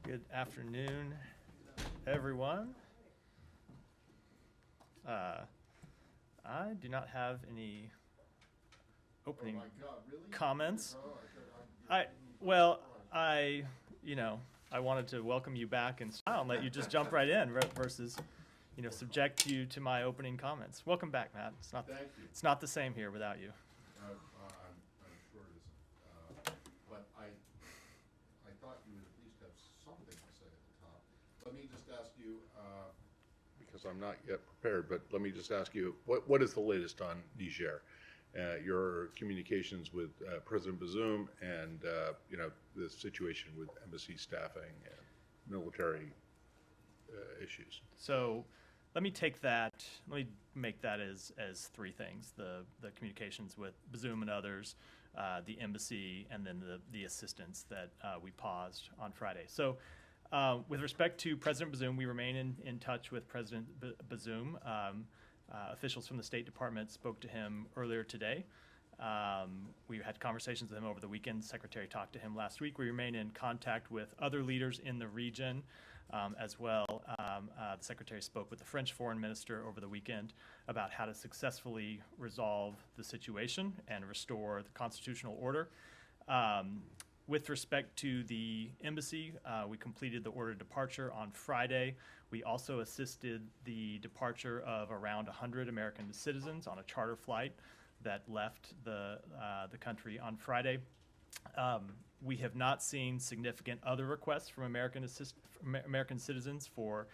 Good afternoon, everyone. I do not have any opening comments. I wanted to welcome you back and smile and let you just jump right in versus, subject you to my opening comments. Welcome back, Matt. Thank you. It's not the same here without you. I'm sure it isn't. But I thought you would at least have something to say at the top. Let me just ask you, because I'm not yet prepared, but let me just ask you, what is the latest on Niger? Your communications with President Bazoum and, the situation with embassy staffing and military issues. So let me make that as three things: the communications with Bazoum and others, the embassy, and then the assistance that we paused on Friday. So with respect to President Bazoum, we remain in touch with President Bazoum. Officials from the State Department spoke to him earlier today. We had conversations with him over the weekend. The Secretary talked to him last week. We remain in contact with other leaders in the region as well. The Secretary spoke with the French Foreign Minister over the weekend about how to successfully resolve the situation and restore the constitutional order. With respect to the embassy, we completed the order of departure on Friday. We also assisted the departure of around 100 American citizens on a charter flight that left the country on Friday. We have not seen significant other requests from American citizens for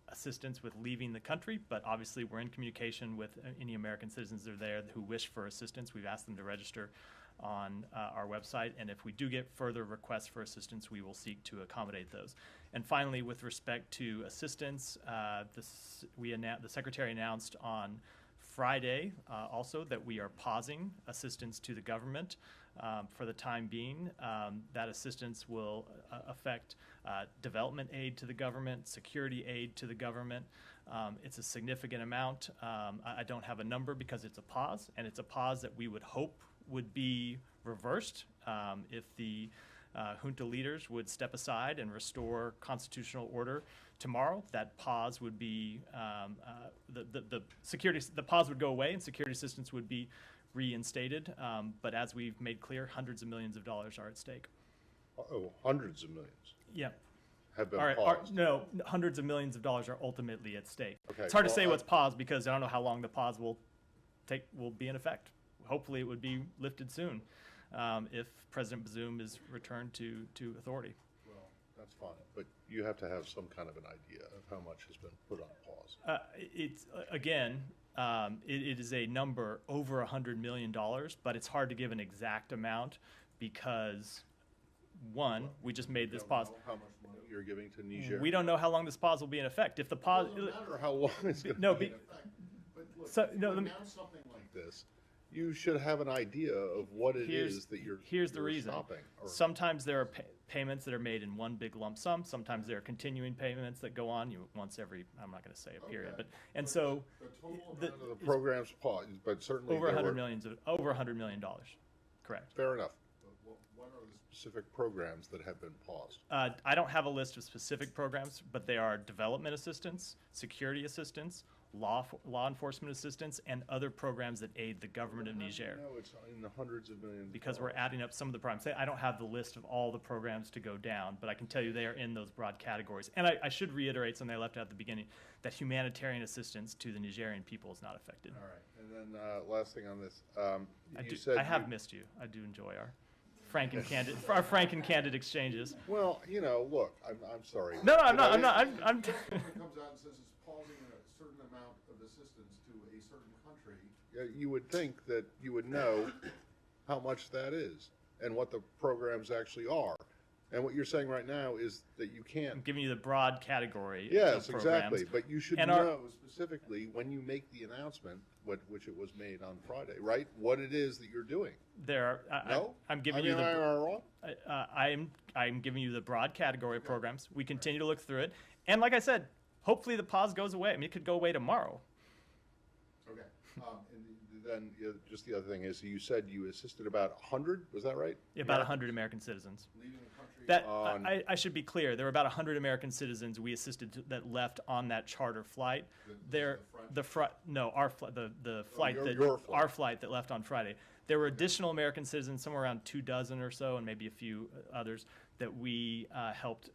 assistance with leaving the country, but obviously we're in communication with any American citizens that are there who wish for assistance. We've asked them to register on our website, and if we do get further requests for assistance, we will seek to accommodate those. And finally, with respect to assistance, the Secretary announced on Friday also that we are pausing assistance to the government for the time being. That assistance will affect development aid to the government, security aid to the government. It's a significant amount. I don't have a number because it's a pause, and it's a pause that we would hope would be reversed if the junta leaders would step aside and restore constitutional order tomorrow. That pause would be the pause would go away and security assistance would be reinstated. But as we've made clear, hundreds of millions of dollars are at stake. Oh, hundreds of millions. Yeah. Have been paused. No, hundreds of millions of dollars are ultimately at stake. Okay, it's hard to say what's paused because I don't know how long the pause will be in effect. Hopefully it would be lifted soon if President Bazoum is returned to authority. Well, that's fine, but you have to have some kind of an idea of how much has been put on pause. It is a number over $100 million, but it's hard to give an exact amount because, one, we just made this pause. How much money you're giving to Niger? We don't know how long this pause will be in effect. If the pause, it doesn't matter how long it's going to be in effect. But look, announce something like this, you should have an idea of what it is that you're stopping. Sometimes there are payments that are made in one big lump sum. Sometimes there are continuing payments that go on once every, I'm not going to say a period, but so the total amount of the program's paused, but certainly over $100 million. Correct. Fair enough. But what are the specific programs that have been paused? I don't have a list of specific programs, but they are development assistance, security assistance, law enforcement assistance, and other programs that aid the government of Niger. No, it's in the hundreds of millions. Because we're adding up some of the programs. I don't have the list of all the programs to go down, but I can tell you they are in those broad categories. And I should reiterate something I left out at the beginning, that humanitarian assistance to the Nigerian people is not affected. All right. And then last thing on this. I have missed you. I do enjoy our frank and candid exchanges. Well, look, I'm sorry. No, I'm not. It comes out and says it's pausing a certain amount of assistance to a certain country. You would think that you would know how much that is and what the programs actually are. And what you're saying right now is that you can't. I'm giving you the broad category. Yes, of programs. exactly. But you should know specifically when you make the announcement, which it was made on Friday, right? What it is that you're doing. I'm giving you the. Am I wrong? I'm giving you the broad category of programs. We continue to look through it, and like I said, hopefully the pause goes away. I mean, it could go away tomorrow. Okay. And then just the other thing is, you said you assisted about 100, was that right? About 100 American citizens. Leaving the country That on I should be clear. There were about 100 American citizens we assisted that left on that charter flight. Our flight, the flight your flight. our flight that left on Friday. There were additional American citizens, somewhere around 24 or so, and maybe a few others that we helped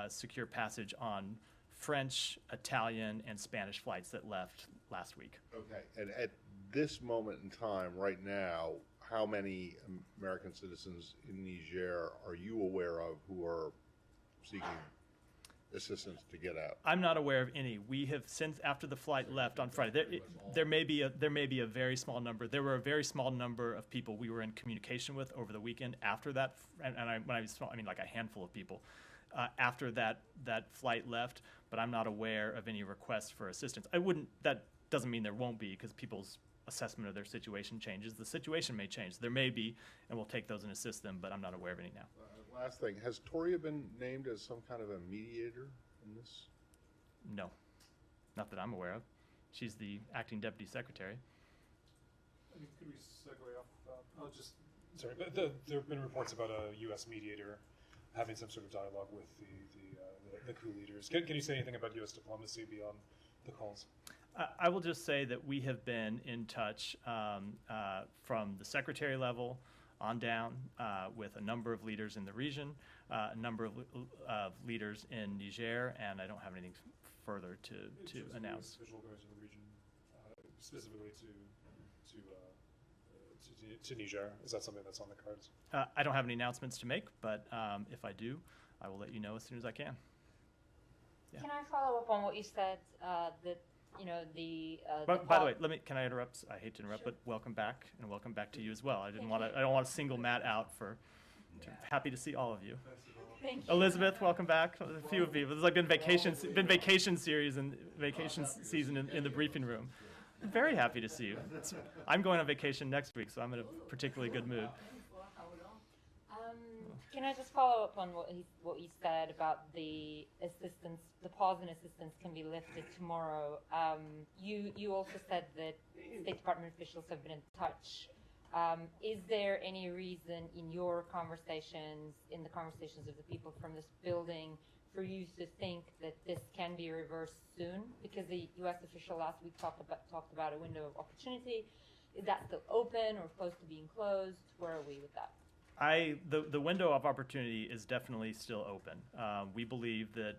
secure passage on French, Italian, and Spanish flights that left last week. Okay, and at this moment in time, right now, how many American citizens in Niger are you aware of who are seeking assistance to get out? I'm not aware of any. We have since after the flight left on Friday. There may be a very small number. There were a very small number of people we were in communication with over the weekend after that, when I was small, I mean like a handful of people after that flight left. But I'm not aware of any requests for assistance. That doesn't mean there won't be, because people's assessment of their situation changes. The situation may change. There may be, and we'll take those and assist them, but I'm not aware of any now. Last thing, has Toria been named as some kind of a mediator in this? No, not that I'm aware of. She's the acting deputy secretary. I mean, could we segue off? Sorry, but there have been reports about a U.S. mediator having some sort of dialogue with the coup leaders. Can you say anything about U.S. diplomacy beyond the calls? I will just say that we have been in touch from the secretary level on down with a number of leaders in the region, a number of leaders in Niger, and I don't have anything further to announce. Official going to the region, specifically to Niger. Is that something that's on the cards? I don't have any announcements to make, but if I do, I will let you know as soon as I can. Yeah. Can I follow up on what you said? By the way, can I interrupt? I hate to interrupt, Sure. but welcome back, and welcome back to you as well. I don't want to single Matt out for. Happy to see all of you. Thank you. Elizabeth, welcome back. A few of you. There's like been vacation series and vacation season in the briefing room. I'm very happy to see you. I'm going on vacation next week, so I'm in a particularly good mood. Can I just follow up on what he said about the assistance, the pause in assistance can be lifted tomorrow? You also said that State Department officials have been in touch. Is there any reason in your conversations, in the conversations of the people from this building, for you to think that this can be reversed soon? Because the U.S. official last week talked about a window of opportunity. Is that still open or close to being closed? Where are we with that? The window of opportunity is definitely still open. We believe that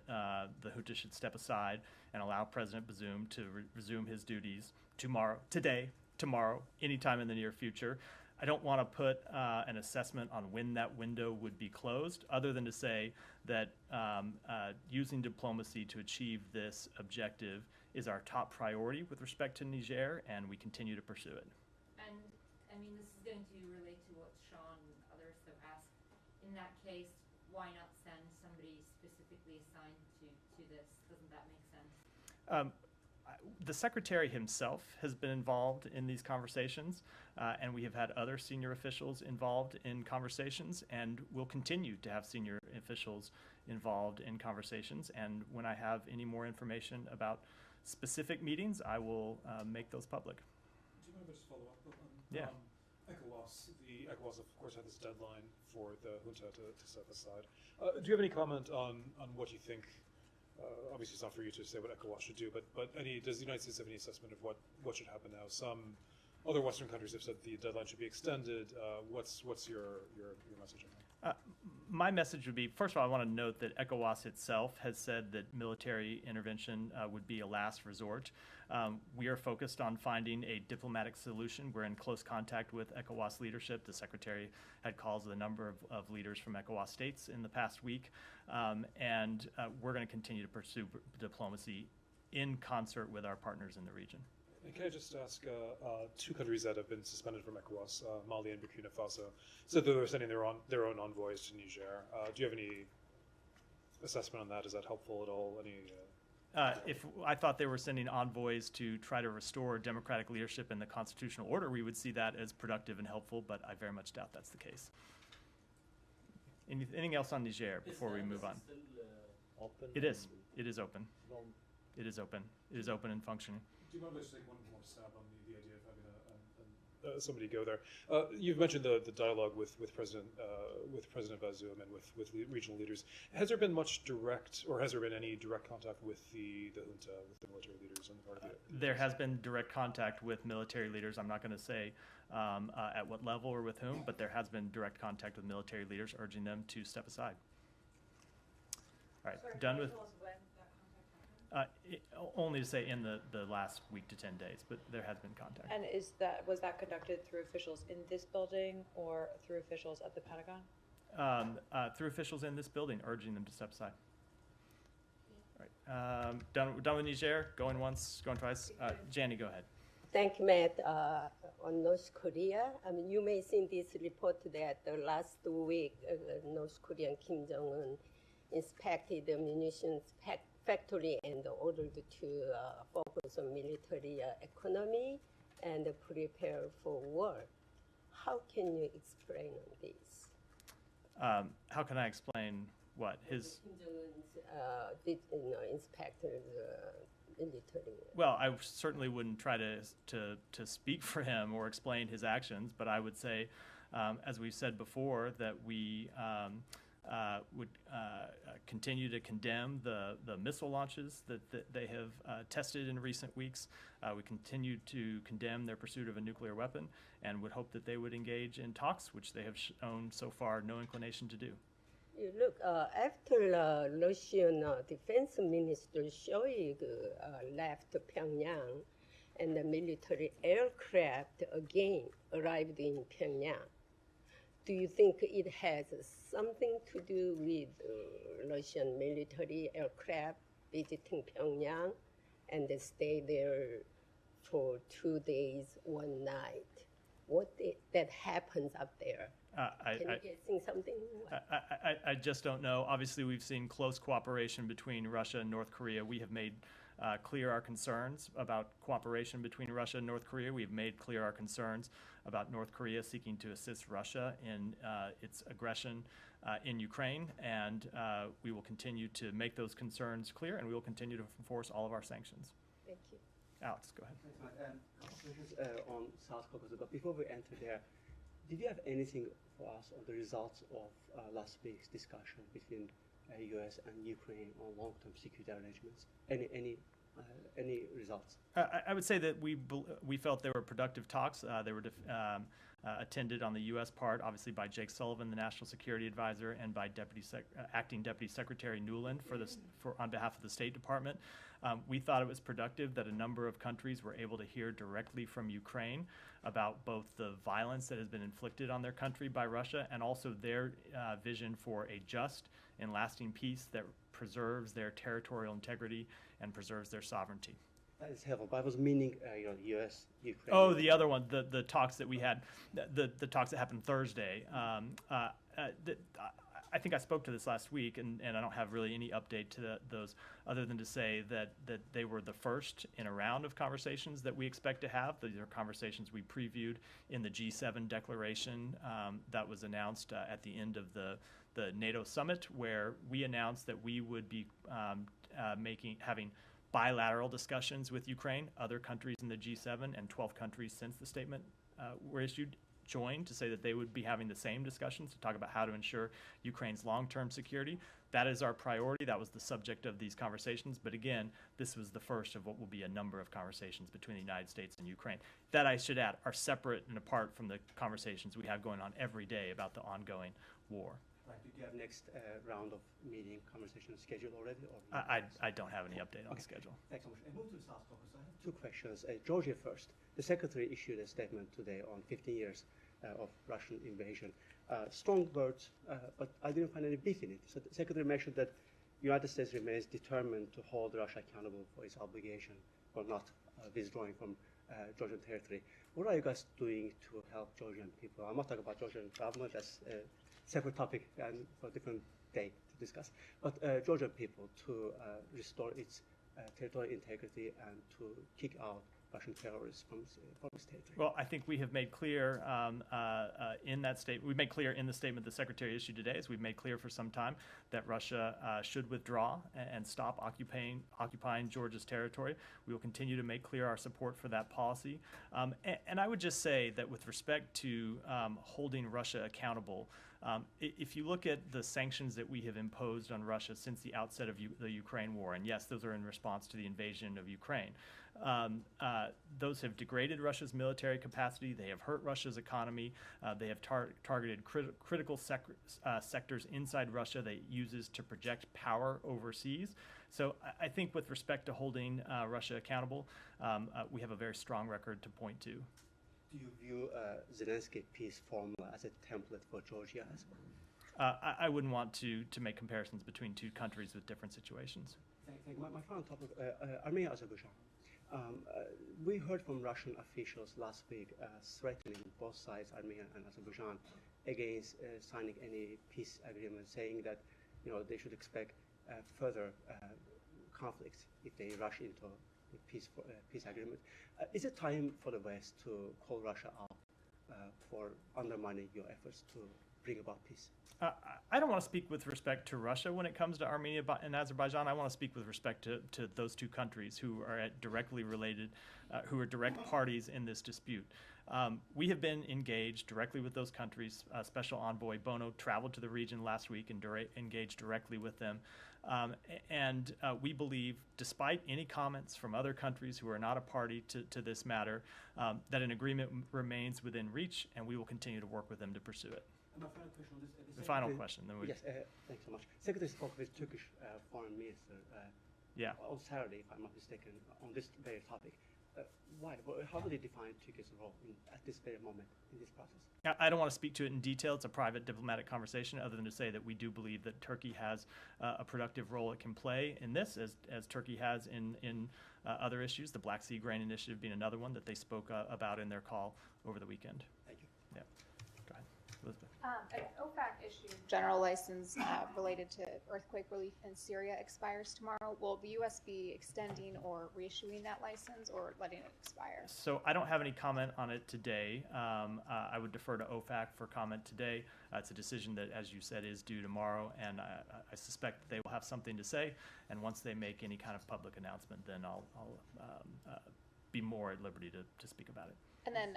the junta should step aside and allow President Bazoum to resume his duties tomorrow, anytime in the near future. I don't want to put an assessment on when that window would be closed, other than to say that using diplomacy to achieve this objective is our top priority with respect to Niger, and we continue to pursue it. And, I mean, this is going to relate to what Sean and others have asked. In that case, why not send somebody specifically assigned to this? Doesn't that make sense? The secretary himself has been involved in these conversations, and we have had other senior officials involved in conversations, and we'll continue to have senior officials involved in conversations. And when I have any more information about specific meetings, I will make those public. Do you mind if I just follow up on Yeah. ECOWAS? The ECOWAS, of course, had this deadline for the junta to step aside. Do you have any comment on what you think? Obviously, it's not for you to say what ECOWAS should do, but does the United States have any assessment of what should happen now? Some other Western countries have said the deadline should be extended. What's your message on that? My message would be, first of all, I want to note that ECOWAS itself has said that military intervention would be a last resort. We are focused on finding a diplomatic solution. We're in close contact with ECOWAS leadership. The Secretary had calls with a number of leaders from ECOWAS states in the past week. And we're going to continue to pursue diplomacy in concert with our partners in the region. And can I just ask, two countries that have been suspended from ECOWAS, Mali and Burkina Faso, said that they're sending their own envoys to Niger. Do you have any assessment on that? Is that helpful at all? If I thought they were sending envoys to try to restore democratic leadership in the constitutional order, we would see that as productive and helpful, but I very much doubt that's the case. Anything else on Niger before we move on? Open? It is. It is open. Well, It is open. It is open and functioning. Do you mind if I just take one more stab on the idea of having a somebody go there. You've mentioned the dialogue with President Bazoum and with regional leaders. Has there been much direct, or has there been any direct contact with the junta, with the military leaders on the part of the? There has been direct contact with military leaders. I'm not going to say at what level or with whom, but there has been direct contact with military leaders urging them to step aside. All right, done with. Only to say in the last week to 10 days, but there has been contact. And was that conducted through officials in this building or through officials at the Pentagon? Through officials in this building, urging them to step aside. All right, done with Niger. Going once, going twice. Janny, go ahead. Thank you, Matt. On North Korea, I mean, you may have seen this report that the last week, North Korean Kim Jong-un inspected the munitions factory and ordered to focus on military economy and prepare for war. How can you explain on this? How can I explain what his? Kim Jong-un did inspect the military. Well, I certainly wouldn't try to speak for him or explain his actions, but I would say, as we've said before, that we would continue to condemn the missile launches that they have tested in recent weeks. We continue to condemn their pursuit of a nuclear weapon and would hope that they would engage in talks, which they have shown so far no inclination to do. You look, after the Russian defense minister Shoigu left Pyongyang and the military aircraft again arrived in Pyongyang, do you think it has something to do with Russian military aircraft visiting Pyongyang and they stay there for 2 days, 1 night? What that happens up there? Can you guess something? I just don't know. Obviously, we've seen close cooperation between Russia and North Korea. We have made clear our concerns about cooperation between Russia and North Korea. We've made clear our concerns about North Korea seeking to assist Russia in its aggression in Ukraine, and we will continue to make those concerns clear, and we will continue to enforce all of our sanctions. Thank you. Alex, go ahead. Questions on South Caucasus, but before we enter there, did you have anything for us on the results of last week's discussion between U.S. and Ukraine on long-term security arrangements? Any results? I would say that we felt they were productive talks. They were attended on the U.S. part, obviously by Jake Sullivan, the National Security Advisor, and by Acting Deputy Secretary Nuland on behalf of the State Department. We thought it was productive that a number of countries were able to hear directly from Ukraine about both the violence that has been inflicted on their country by Russia and also their vision for a just and lasting peace that preserves their territorial integrity and preserves their sovereignty. That is helpful, but I was meaning, U.S., Ukraine. Oh, the other one, the talks that we had, the talks that happened Thursday. I think I spoke to this last week, and I don't have really any update to those other than to say that they were the first in a round of conversations that we expect to have. These are conversations we previewed in the G7 declaration that was announced at the end of the NATO summit, where we announced that we would be having bilateral discussions with Ukraine. Other countries in the G7 and 12 countries since the statement were issued joined to say that they would be having the same discussions to talk about how to ensure Ukraine's long-term security. That is our priority. That was the subject of these conversations. But again, this was the first of what will be a number of conversations between the United States and Ukraine. That, I should add, are separate and apart from the conversations we have going on every day about the ongoing war. Right. Do you have next round of meeting conversation scheduled already? Or I don't have any update on the schedule. Thanks so much. And move to the South Caucasus. I have 2 questions. Georgia first. The Secretary issued a statement today on 15 years of Russian invasion. Strong words, but I didn't find any beef in it. So the Secretary mentioned that the United States remains determined to hold Russia accountable for its obligation for not withdrawing from Georgian territory. What are you guys doing to help Georgian people? I'm not talking about Georgian government, that's a separate topic and for a different day to discuss. But Georgian people to restore its territorial integrity and to kick out Russian terrorists from its territory? Well, I think we have made clear in that statement. We made clear in the statement the Secretary issued today, as we've made clear for some time, that Russia should withdraw and stop occupying Georgia's territory. We will continue to make clear our support for that policy. And I would just say that with respect to holding Russia accountable, if you look at the sanctions that we have imposed on Russia since the outset of the Ukraine war, and yes, those are in response to the invasion of Ukraine, those have degraded Russia's military capacity. They have hurt Russia's economy. They have targeted critical sectors inside Russia that it uses to project power overseas. So I think with respect to holding Russia accountable, we have a very strong record to point to. Do you view Zelensky peace formula as a template for Georgia as well? I wouldn't want to make comparisons between two countries with different situations. Thank you. My final topic, Armenia, Azerbaijan. We heard from Russian officials last week threatening both sides, Armenia and Azerbaijan, against signing any peace agreement, saying that they should expect further conflicts if they rush into a peace agreement. Is it time for the West to call Russia out for undermining your efforts to bring about peace? I don't want to speak with respect to Russia when it comes to Armenia and Azerbaijan. I want to speak with respect to those two countries who are directly related, who are direct parties in this dispute. We have been engaged directly with those countries. Special Envoy Bono traveled to the region last week and engaged directly with them. And we believe, despite any comments from other countries who are not a party to this matter, that an agreement remains within reach, and we will continue to work with them to pursue it. My final question on this. The final question. Then we. Yes, thanks so much. Secretary spoke with Turkish foreign minister on Saturday, if I'm not mistaken, on this very topic. Why? How do they define Turkey's role at this very moment in this process? I don't want to speak to it in detail. It's a private diplomatic conversation, other than to say that we do believe that Turkey has a productive role it can play in this, as Turkey has in other issues, the Black Sea Grain Initiative being another one that they spoke about in their call over the weekend. Thank you. Yeah. Go ahead, Elizabeth. An OFAC issued general license related to earthquake relief in Syria expires tomorrow. Will the U.S. be extending or reissuing that license, or letting it expire? So I don't have any comment on it today. I would defer to OFAC for comment today. It's a decision that, as you said, is due tomorrow, and I suspect that they will have something to say. And once they make any kind of public announcement, then I'll be more at liberty to speak about it. And then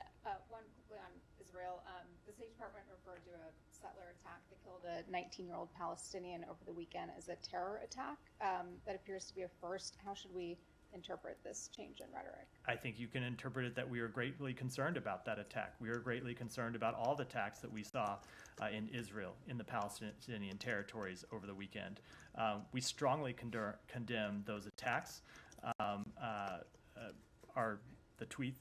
one quickly on Israel. The State Department referred to a settler attack that killed a 19-year-old Palestinian over the weekend as a terror attack. That appears to be a first. How should we interpret this change in rhetoric? I think you can interpret it that we are greatly concerned about that attack. We are greatly concerned about all the attacks that we saw in Israel, in the Palestinian territories over the weekend. We strongly condemn those attacks. The tweet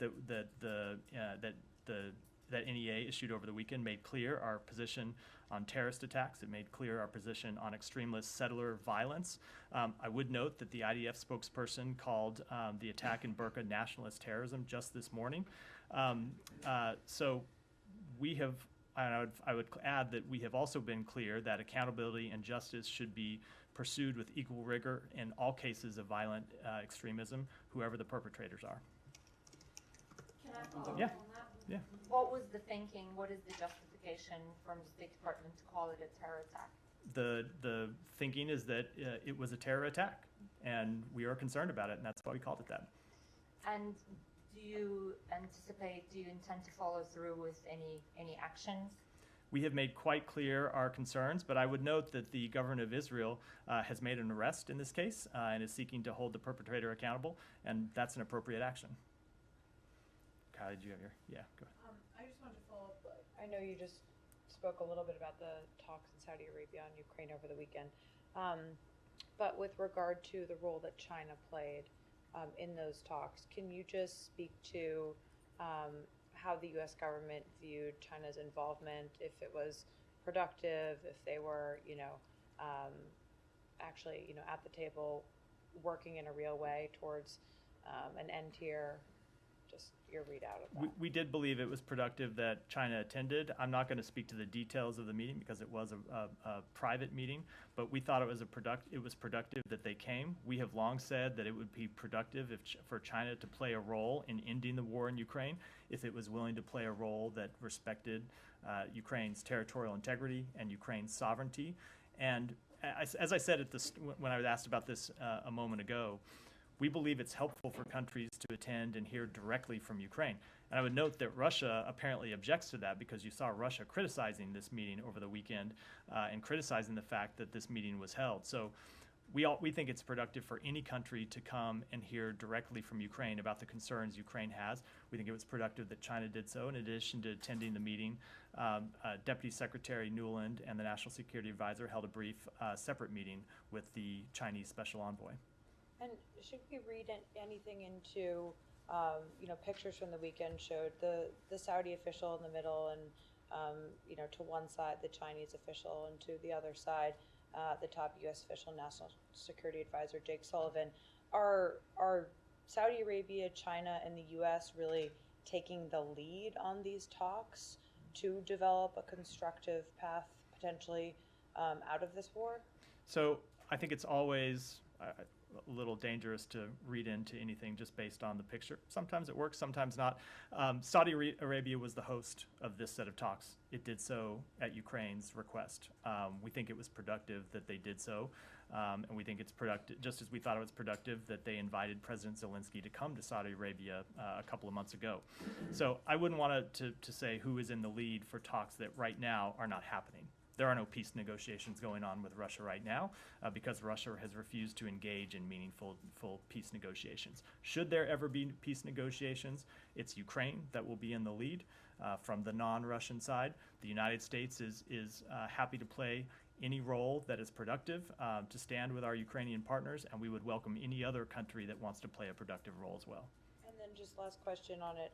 that NEA issued over the weekend made clear our position on terrorist attacks. It made clear our position on extremist settler violence. I would note that the IDF spokesperson called the attack in Burqa nationalist terrorism just this morning. So we have, and I would add that we have also been clear that accountability and justice should be pursued with equal rigor in all cases of violent extremism, whoever the perpetrators are. Can I follow up Yeah. on that? Yeah. What was the thinking? What is the justification from the State Department to call it a terror attack? The thinking is that it was a terror attack, and we are concerned about it, and that's why we called it that. And do you intend to follow through with any actions? We have made quite clear our concerns, but I would note that the government of Israel has made an arrest in this case and is seeking to hold the perpetrator accountable, and that's an appropriate action. Kylie, did you have your? Yeah, go ahead. I just wanted to follow up. I know you just spoke a little bit about the talks in Saudi Arabia on Ukraine over the weekend, but with regard to the role that China played in those talks, can you just speak to how the U.S. government viewed China's involvement, if it was productive, if they were, actually, at the table working in a real way towards an end here Just your readout of that. We did believe it was productive that China attended. I'm not going to speak to the details of the meeting because it was a private meeting, but we thought it was productive that they came. We have long said that it would be productive for China to play a role in ending the war in Ukraine if it was willing to play a role that respected Ukraine's territorial integrity and Ukraine's sovereignty. And as I said when I was asked about this a moment ago, we believe it's helpful for countries to attend and hear directly from Ukraine. And I would note that Russia apparently objects to that because you saw Russia criticizing this meeting over the weekend and criticizing the fact that this meeting was held. So we think it's productive for any country to come and hear directly from Ukraine about the concerns Ukraine has. We think it was productive that China did so. In addition to attending the meeting, Deputy Secretary Nuland and the National Security Advisor held a brief separate meeting with the Chinese Special Envoy. And should we read anything into, pictures from the weekend showed the Saudi official in the middle and, to one side the Chinese official and to the other side the top U.S. official, National Security Advisor Jake Sullivan. Are Saudi Arabia, China, and the U.S. really taking the lead on these talks to develop a constructive path potentially out of this war? So I think it's always a little dangerous to read into anything just based on the picture. Sometimes it works, sometimes not. Saudi Arabia was the host of this set of talks. It did so at Ukraine's request. We think it was productive that they did so, and we think it's productive, just as we thought it was productive that they invited President Zelensky to come to Saudi Arabia a couple of months ago. So I wouldn't want to say who is in the lead for talks that right now are not happening. There are no peace negotiations going on with Russia right now because Russia has refused to engage in meaningful peace negotiations. Should there ever be peace negotiations, it's Ukraine that will be in the lead from the non-Russian side. The United States is happy to play any role that is productive to stand with our Ukrainian partners, and we would welcome any other country that wants to play a productive role as well. And then just last question on it.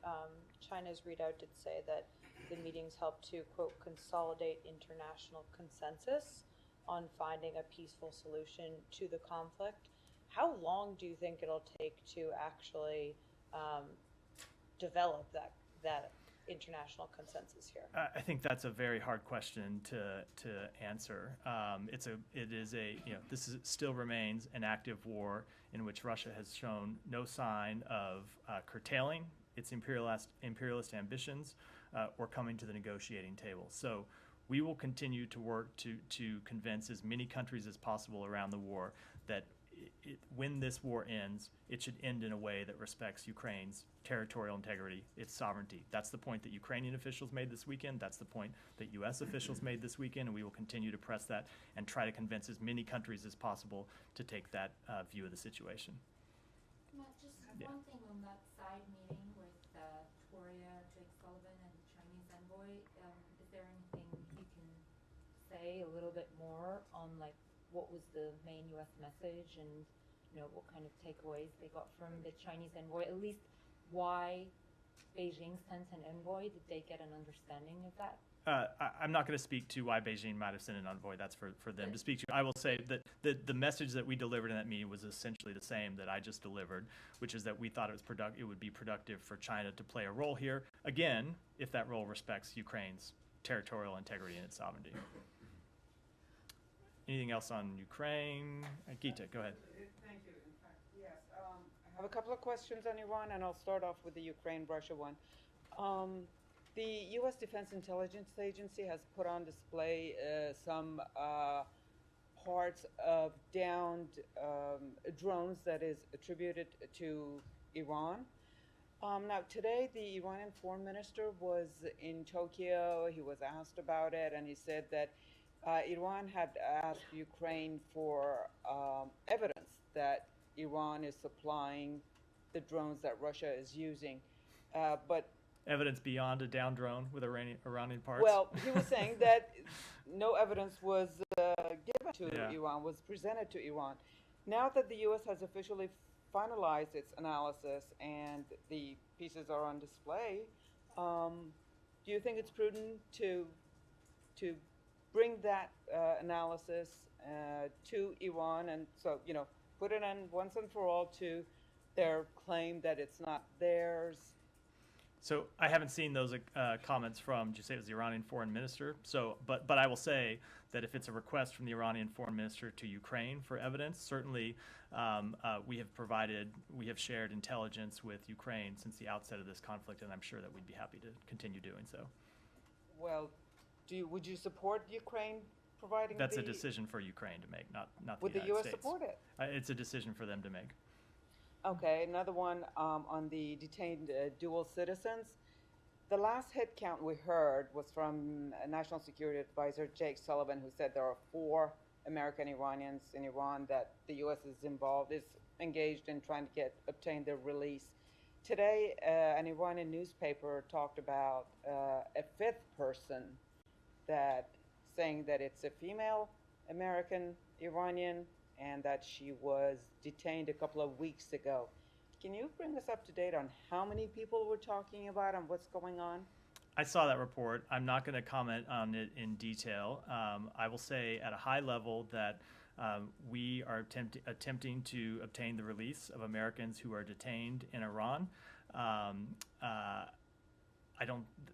China's readout did say that the meetings helped to, quote, consolidate international consensus on finding a peaceful solution to the conflict. How long do you think it'll take to actually develop that international consensus here? I think that's a very hard question to answer. This still remains an active war in which Russia has shown no sign of curtailing its imperialist ambitions or coming to the negotiating table. So we will continue to work to convince as many countries as possible around the war that when this war ends, it should end in a way that respects Ukraine's territorial integrity, its sovereignty. That's the point that Ukrainian officials made this weekend. That's the point that U.S. officials made this weekend, and we will continue to press that and try to convince as many countries as possible to take that view of the situation. Matt, just one thing on that side meeting with Toria, Jake Sullivan, and the Chinese envoy. Is there anything you can say a little bit more on what was the main U.S. message and what kind of takeaways they got from the Chinese envoy? At least why Beijing sent an envoy? Did they get an understanding of that? I'm not going to speak to why Beijing might have sent an envoy. That's for them to speak to. I will say that the message that we delivered in that meeting was essentially the same that I just delivered, which is that we thought it would be productive for China to play a role here, again, if that role respects Ukraine's territorial integrity and its sovereignty. Anything else on Ukraine? Gita, go ahead. Thank you. In fact, yes. I have a couple of questions on Iran, and I'll start off with the Ukraine-Russia one. The U.S. Defense Intelligence Agency has put on display some parts of downed drones that is attributed to Iran. Now, today, the Iranian foreign minister was in Tokyo. He was asked about it, and he said that Iran had asked Ukraine for evidence that Iran is supplying the drones that Russia is using. But evidence beyond a down drone with Iranian parts? Well, he was saying that no evidence was given to Iran, was presented to Iran. Now that the U.S. has officially finalized its analysis and the pieces are on display, do you think it's prudent to bring that analysis to Iran and so, put it in once and for all to their claim that it's not theirs So I haven't seen those comments from, did you say it was the Iranian foreign minister? So, but I will say that if it's a request from the Iranian foreign minister to Ukraine for evidence, certainly we have shared intelligence with Ukraine since the outset of this conflict, and I'm sure that we'd be happy to continue doing so. Well, would you support Ukraine providing That's a decision for Ukraine to make, not the Would the United U.S. States. support it? It's a decision for them to make. Okay, another one on the detained dual citizens. The last head count we heard was from National Security Advisor Jake Sullivan, who said there are 4 American Iranians in Iran that the U.S. is engaged in trying to obtain their release. Today, an Iranian newspaper talked about a 5th person saying that it's a female American Iranian and that she was detained a couple of weeks ago. Can you bring us up to date on how many people we're talking about and what's going on? I saw that report. I'm not going to comment on it in detail. I will say at a high level that we are attempting to obtain the release of Americans who are detained in Iran.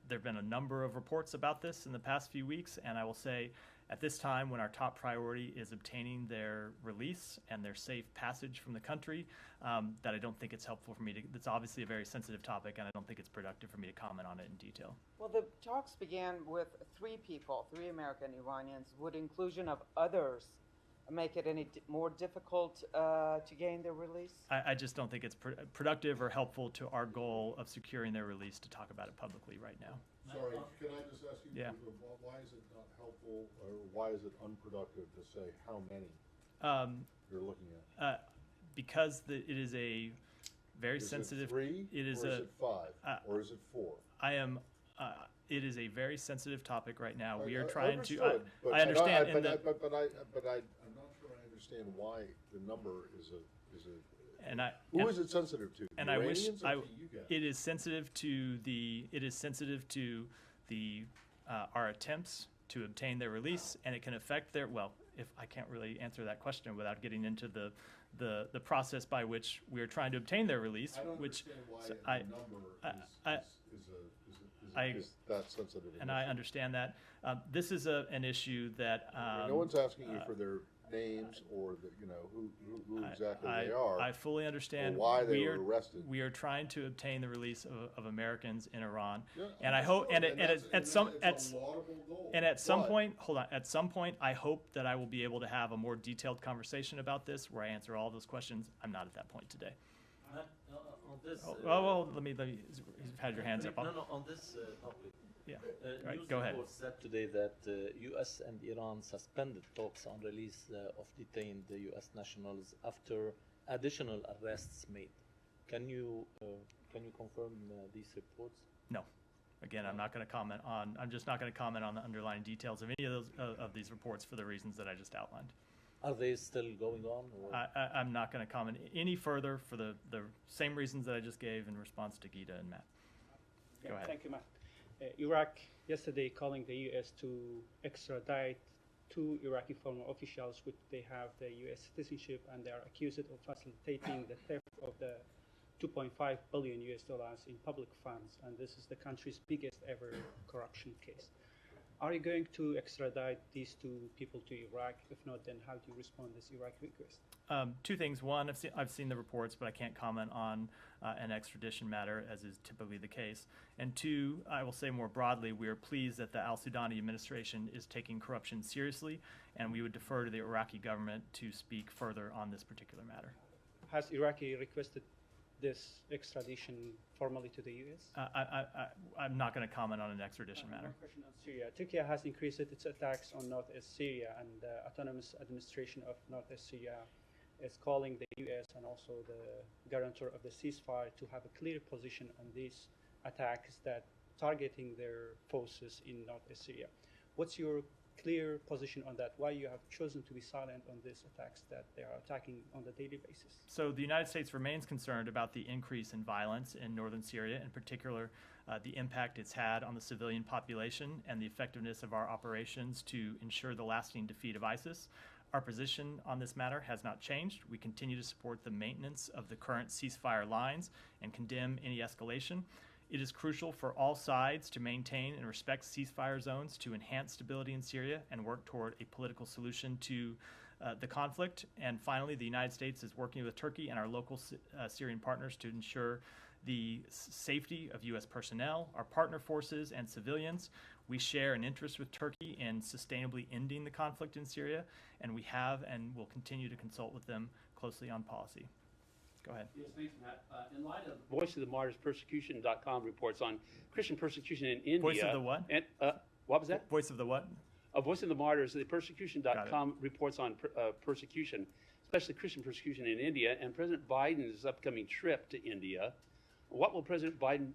There have been a number of reports about this in the past few weeks, and I will say at this time, when our top priority is obtaining their release and their safe passage from the country, that I don't think it's helpful for me to, it's obviously a very sensitive topic, and I don't think it's productive for me to comment on it in detail. Well, the talks began with 3 people, 3 American Iranians. Would inclusion of others make it any more difficult to gain their release? I just don't think it's productive or helpful to our goal of securing their release to talk about it publicly right now. Sorry, can I just ask you, Yeah. why is it not helpful, or why is it unproductive to say how many you're looking at? Because it is a very sensitive. Is it 3, it is or is a, it 5, or is it 4? It is a very sensitive topic right now. We are I trying understood, to. I understand. but I'm not sure I understand why the number is a. Who is it sensitive to? And the I wish Iranians or to you guys? it is sensitive to our attempts to obtain their release, and it can affect their. Well, if I can't really answer that question without getting into the process by which we are trying to obtain their release, I don't which understand why the number is that sensitive. and I understand that. This is an issue that no one's asking you for their names or who exactly they are. I fully understand or why they were arrested. We are trying to obtain the release of Americans in Iran, Yeah, and I hope at some But- point, hold on. At some point, I hope that I will be able to have a more detailed conversation about this, where I answer all those questions. I'm not at that point today. On this, Well, let me. You've had your hands up. No, on this topic. Yeah. News Go ahead. reports said today that U.S. and Iran suspended talks on release of detained U.S. nationals after additional arrests made. Can you confirm these reports? No. Again, I'm not going to comment on. I'm just not going to comment on the underlying details of any of those of these reports for the reasons that I just outlined. Are they still going on? Or? I'm not going to comment any further for the same reasons that I just gave in response to Gita and Matt. Go ahead. Thank you, Matt. Iraq yesterday calling the U.S. to extradite 2 Iraqi former officials, which they have the U.S. citizenship, and they are accused of facilitating the theft of the $2.5 billion in public funds, and this is the country's biggest ever corruption case. Are you going to extradite these 2 people to Iraq? If not, then how do you respond to this Iraqi request? 2 things. One, I've seen the reports, but I can't comment on an extradition matter, as is typically the case. And 2, I will say more broadly, we are pleased that the al-Sudani administration is taking corruption seriously, and we would defer to the Iraqi government to speak further on this particular matter. Has Iraqi requested this extradition formally to the U.S.? I'm not going to comment on an extradition matter. One question on Syria. Turkey has increased its attacks on northeast Syria, and the autonomous administration of northeast Syria is calling the U.S. and also the guarantor of the ceasefire to have a clear position on these attacks that targeting their forces in northeast Syria. What's your clear position on that? Why you have chosen to be silent on these attacks that they are attacking on a daily basis? So the United States remains concerned about the increase in violence in northern Syria, in particular the impact it's had on the civilian population and the effectiveness of our operations to ensure the lasting defeat of ISIS. Our position on this matter has not changed. We continue to support the maintenance of the current ceasefire lines and condemn any escalation. It is crucial for all sides to maintain and respect ceasefire zones to enhance stability in Syria and work toward a political solution to the conflict. And finally, the United States is working with Turkey and our local Syrian partners to ensure the safety of U.S. personnel, our partner forces, and civilians. We share an interest with Turkey in sustainably ending the conflict in Syria, and we have and will continue to consult with them closely on policy. Go ahead. Yes, thanks, Matt. In light of Voice of the Martyrs Persecution.com reports on Christian persecution in India. Voice of the what? And, what was that? Voice of the what? Voice of the Martyrs, the Persecution.com reports on persecution, especially Christian persecution in India, and President Biden's upcoming trip to India. What will President Biden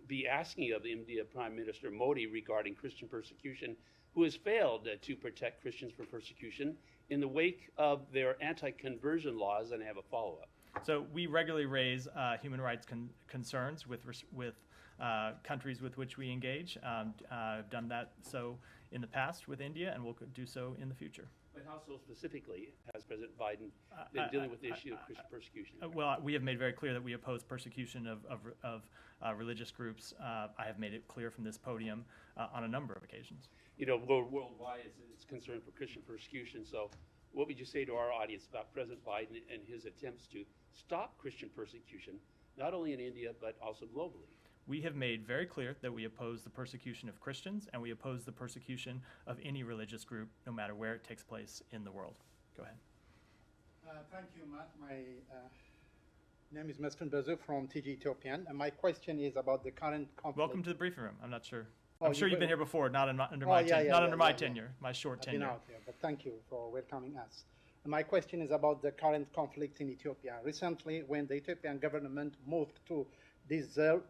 be asking of India Prime Minister Modi regarding Christian persecution, who has failed to protect Christians from persecution in the wake of their anti-conversion laws? And I have a follow-up. So we regularly raise human rights concerns with countries with which we engage. I've done that so in the past with India, and will do so in the future. But how so specifically has President Biden been dealing with the issue of Christian persecution? Well, we have made very clear that we oppose persecution of religious groups. I have made it clear from this podium on a number of occasions. You know, worldwide it's concern for Christian persecution. So what would you say to our audience about President Biden and his attempts to stop Christian persecution, not only in India, but also globally? We have made very clear that we oppose the persecution of Christians, and we oppose the persecution of any religious group, no matter where it takes place in the world. Go ahead. Thank you, Matt. My name is Mesfin Bezu from TG Ethiopian, and my question is about the current conflict. Welcome to the briefing room. I'm not sure. I'm sure you've been here before, not under my tenure, my short tenure. I've been out here, but thank you for welcoming us. And my question is about the current conflict in Ethiopia. Recently, when the Ethiopian government moved to dissolve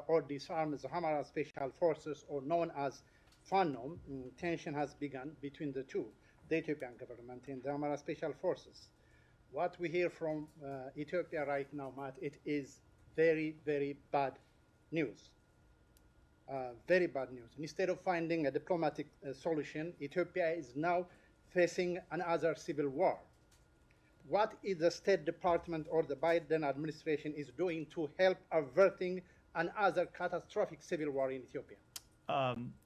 or disarm the Amhara Special Forces, or known as FANO, tension has begun between the two, the Ethiopian government and the Amhara Special Forces. What we hear from Ethiopia right now, Matt, it is very, very bad news. Very bad news. Instead of finding a diplomatic solution, Ethiopia is now facing another civil war. What is the State Department or the Biden administration is doing to help averting another catastrophic civil war in Ethiopia?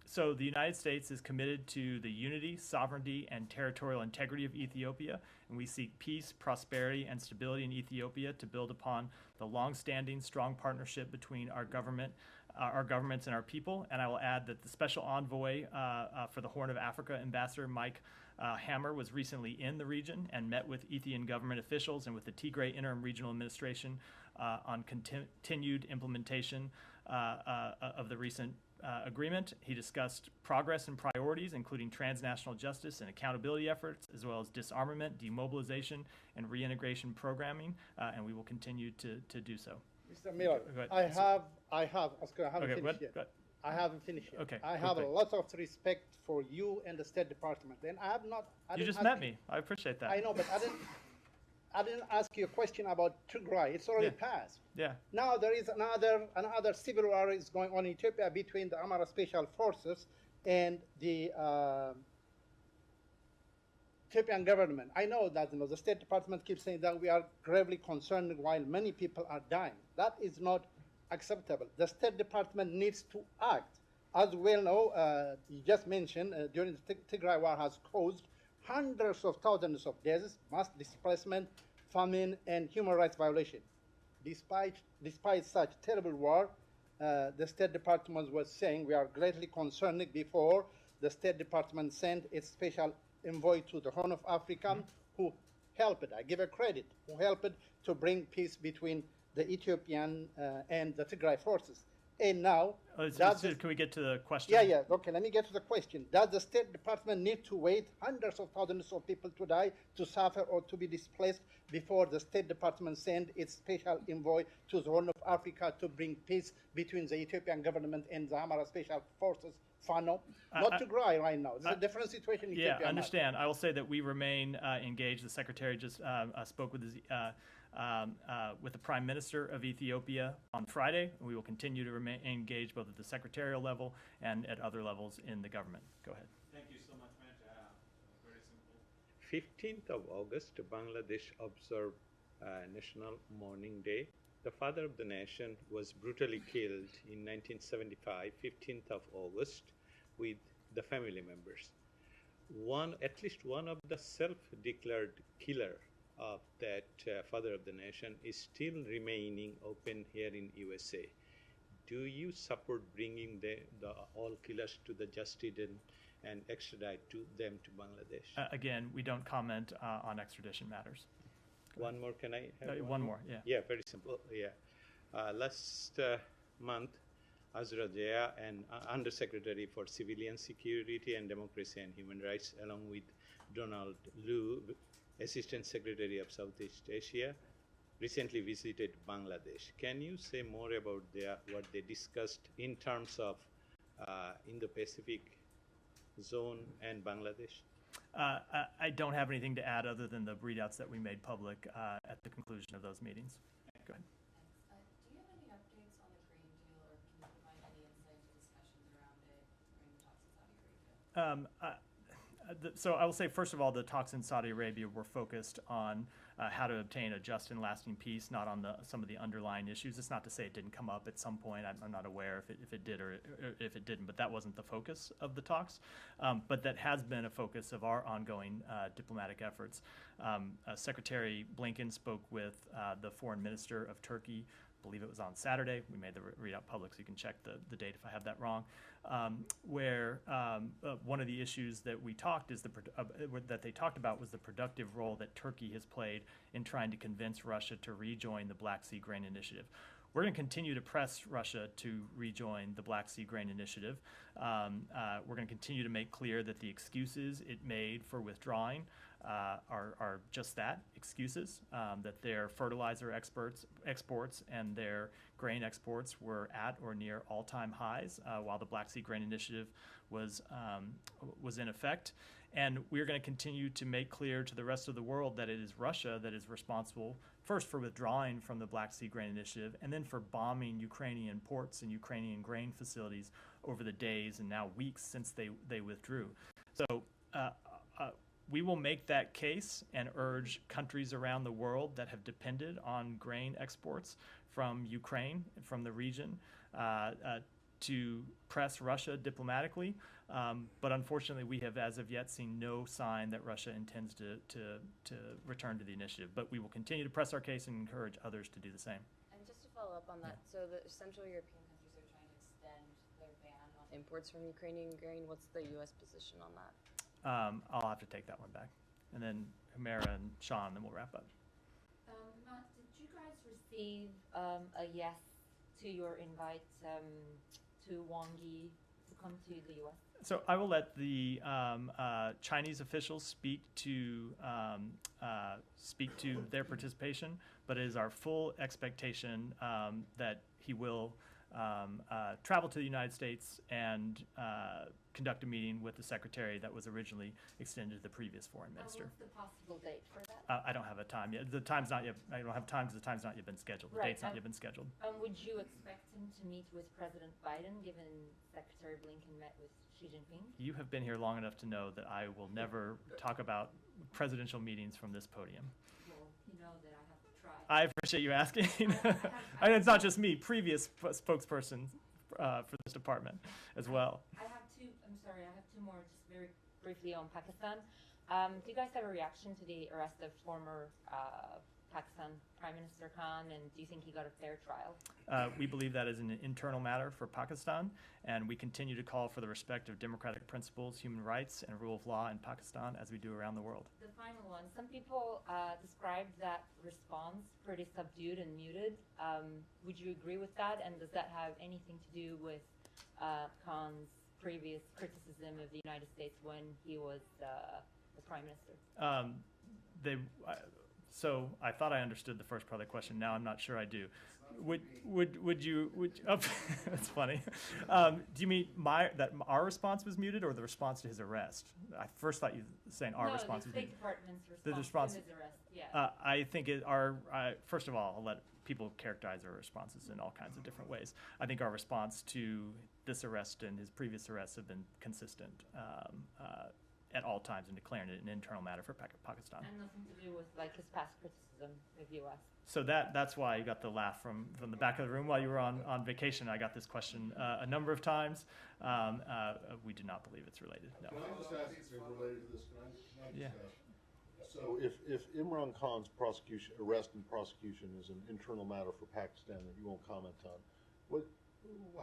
So the United States is committed to the unity, sovereignty, and territorial integrity of Ethiopia, and we seek peace, prosperity, and stability in Ethiopia to build upon the long-standing, strong partnership between our governments and our people. And I will add that the Special Envoy for the Horn of Africa, Ambassador Mike Hammer, was recently in the region and met with Ethiopian government officials and with the Tigray Interim Regional Administration on continued implementation of the recent agreement. He discussed progress and priorities, including transnational justice and accountability efforts, as well as disarmament, demobilization, and reintegration programming, and we will continue to do so. Mr. Miller, I haven't finished yet. I haven't finished yet. Okay, I have a lot of respect for you and the State Department, and I have not. You just met me. I appreciate that. I know, but I didn't ask you a question about Tigray. It's already passed. Yeah. Now there is another civil war is going on in Ethiopia between the Amhara Special Forces and the Ethiopian government. I know that the State Department keeps saying that we are gravely concerned while many people are dying. That is not acceptable. The State Department needs to act. As we well know, you just mentioned during the Tigray war has caused hundreds of thousands of deaths, mass displacement, famine, and human rights violation. Despite such terrible war, the State Department was saying we are greatly concerned before the State Department sent its special envoy to the Horn of Africa, who helped, I give a credit, who helped to bring peace between the Ethiopian and the Tigray forces. And now, can we get to the question? Yeah. Okay, let me get to the question. Does the State Department need to wait hundreds of thousands of people to die, to suffer, or to be displaced before the State Department send its special envoy to the Horn of Africa to bring peace between the Ethiopian government and the Amhara Special Forces, FANO? Not Tigray right now. It's a different situation in Ethiopia. Yeah, I understand. I will say that we remain engaged. The Secretary just spoke with the Prime Minister of Ethiopia on Friday. We will continue to remain engaged both at the secretarial level and at other levels in the government. Go ahead. Thank you so much, Matt. Very simple. 15th of August, Bangladesh observed National Mourning Day the father of the nation was brutally killed in 1975, 15th of August, with the family members. At least one of the self-declared killer of that father of the nation is still remaining open here in USA. Do you support bringing the all killers to the justice and extradite them to Bangladesh? Again, we don't comment on extradition matters. One more, can I have one more? Yeah. Yeah, very simple. Yeah. Last month, Azra Jaya, and Undersecretary for Civilian Security and Democracy and Human Rights, along with Donald Lu, Assistant Secretary of Southeast Asia, recently visited Bangladesh. Can you say more about what they discussed in terms of Indo-Pacific zone and Bangladesh? I don't have anything to add other than the readouts that we made public at the conclusion of those meetings. Go ahead. Do you have any updates on the grain deal, or can you provide any insight into discussions around it during the talks in Saudi Arabia? So I will say, first of all, the talks in Saudi Arabia were focused on how to obtain a just and lasting peace, not on some of the underlying issues. It's not to say it didn't come up at some point. I'm not aware if it did or if it didn't, but that wasn't the focus of the talks. But that has been a focus of our ongoing diplomatic efforts. Secretary Blinken spoke with the foreign minister of Turkey. I believe it was on Saturday. We made the readout public, so you can check the date if I have that wrong. Where one of the issues that we talked that they talked about was the productive role that Turkey has played in trying to convince Russia to rejoin the Black Sea Grain Initiative. We're going to continue to press Russia to rejoin the Black Sea Grain Initiative. We're going to continue to make clear that the excuses it made for withdrawing are just that, excuses, that their fertilizer exports and their grain exports were at or near all-time highs while the Black Sea Grain Initiative was in effect. And we're going to continue to make clear to the rest of the world that it is Russia that is responsible first for withdrawing from the Black Sea Grain Initiative and then for bombing Ukrainian ports and Ukrainian grain facilities over the days and now weeks since they withdrew. So we will make that case and urge countries around the world that have depended on grain exports from Ukraine, from the region, to press Russia diplomatically. But unfortunately, we have as of yet seen no sign that Russia intends to return to the initiative. But we will continue to press our case and encourage others to do the same. And just to follow up on that, so the Central European countries are trying to extend their ban on imports from Ukrainian grain. What's the U.S. position on that? I'll have to take that one back. And then Humera and Sean, then we'll wrap up. Matt, did you guys receive a yes to your invite to Wang Yi to come to the U.S.? So I will let the Chinese officials speak to their participation, but it is our full expectation that he will travel to the United States and conduct a meeting with the secretary that was originally extended to the previous foreign minister. What's the possible date for that? I don't have a time yet. The time's not yet. I don't have time because the time's not yet been scheduled. The Right, date's not yet been scheduled. Would you expect him to meet with President Biden, given Secretary Blinken met with Xi Jinping? You have been here long enough to know that I will never talk about presidential meetings from this podium. Well, you know that I have to try. I appreciate you asking. And it's not just me, previous spokesperson for this department as well. I have two more, just very briefly on Pakistan. Do you guys have a reaction to the arrest of former Pakistan Prime Minister Khan, and do you think he got a fair trial? We believe that is an internal matter for Pakistan, and we continue to call for the respect of democratic principles, human rights, and rule of law in Pakistan as we do around the world. The final one. Some people described that response pretty subdued and muted. Would you agree with that? And does that have anything to do with Khan's previous criticism of the United States when he was the Prime Minister? So I thought I understood the first part of the question. Now I'm not sure I do. Would you? Oh, that's funny. Do you mean that our response was muted, or the response to his arrest? I first thought you were saying our response was muted. The State Department's response to his arrest. Yeah. I think first of all, I'll let people characterize our responses in all kinds of different ways. I think our response to this arrest and his previous arrests have been consistent. at all times in declaring it an internal matter for Pakistan. And nothing to do with like his past criticism of U.S. So that's why you got the laugh from the back of the room while you were on vacation. I got this question a number of times. We do not believe it's related. No. Can I just ask if it's related to this? Can I just Yeah. ask? So if Imran Khan's arrest and prosecution is an internal matter for Pakistan that you won't comment on,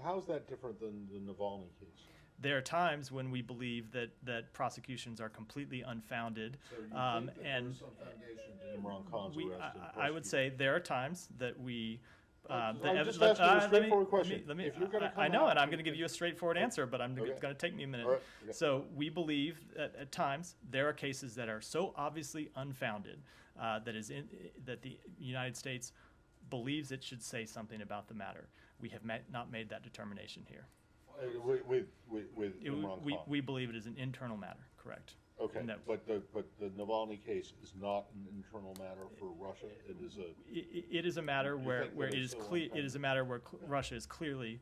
how's that different than the Navalny case? There are times when we believe that prosecutions are completely unfounded, So you think and that there's some foundation to Imran Khan's arrest and I would say there are times that we. I'm just asking a straightforward question. Let me, If you're gonna I come know, out- and I'm going to give you a straightforward answer, but Okay. it's going to take me a minute. All right. Okay. So we believe that at times there are cases that are so obviously unfounded that the United States believes it should say something about the matter. We have not made that determination here. With Imran Khan. We believe it is an internal matter, correct? Okay, And that- but the Navalny case is not an internal matter for Russia. It is a. It is a matter You where think that it it's is so clear. It unfounded? is a matter where Russia is clearly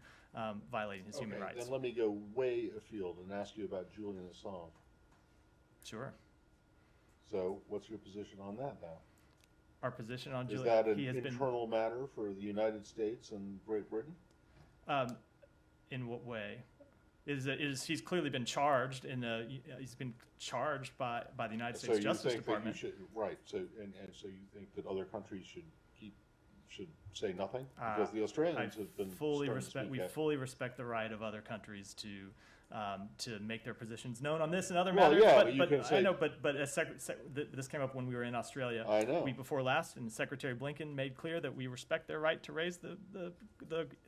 violating his human rights. Then let me go way afield and ask you about Julian Assange. Sure. So, what's your position on that now? Our position on Is Julian. that an he has been. internal matter for the United States and Great Britain? In what way? He's clearly been charged he's been charged by the United States Justice Department. That you should, right? So and so you think that other countries should say nothing because the Australians have been fully starting to speak we out. fully respect the right of other countries to make their positions known on this and other Well, matters. yeah, but you can say- I know, but as this came up when we were in Australia. I know. Week before last, and Secretary Blinken made clear that we respect their right to raise the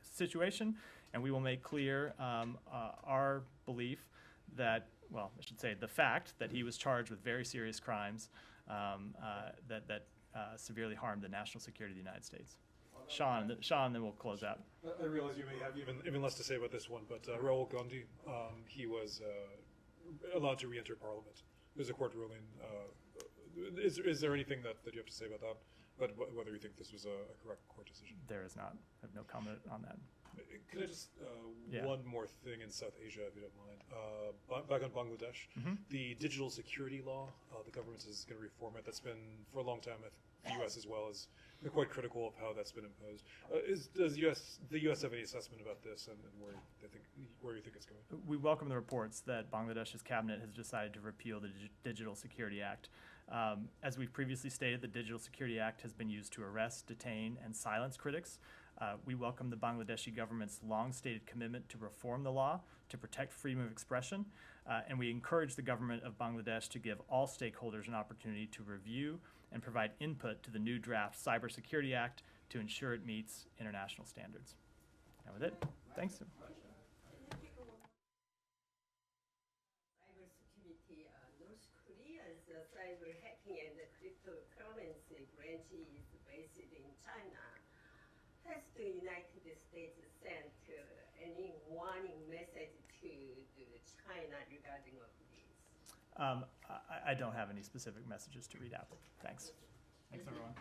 situation, and we will make clear our belief that, well, I should say the fact that he was charged with very serious crimes that severely harmed the national security of the United States. Sean, then we'll close out. I realize you may have even less to say about this one, but Rahul Gandhi, he was allowed to re-enter Parliament. There's a court ruling. Is there anything that you have to say about that? But whether you think this was a correct court decision? There is not. I have no comment on that. Can I just Yeah. one more thing in South Asia, if you don't mind? Back on Bangladesh, the digital security law, the government is going to reform it. That's been for a long time. The U.S. as well has been quite critical of how that's been imposed. Does the U.S. have any assessment about this and where you think it's going? We welcome the reports that Bangladesh's cabinet has decided to repeal the Digital Security Act. As we've previously stated, the Digital Security Act has been used to arrest, detain, and silence critics. We welcome the Bangladeshi government's long-stated commitment to reform the law to protect freedom of expression, and we encourage the government of Bangladesh to give all stakeholders an opportunity to review and provide input to the new draft Cybersecurity Act to ensure it meets international standards. And with it, thanks. Cybersecurity, North Korea's cyber hacking and cryptocurrency branch is based in China. Has the United States sent any warning message to China regarding of this? I don't have any specific messages to read out. Thanks. Thanks, everyone.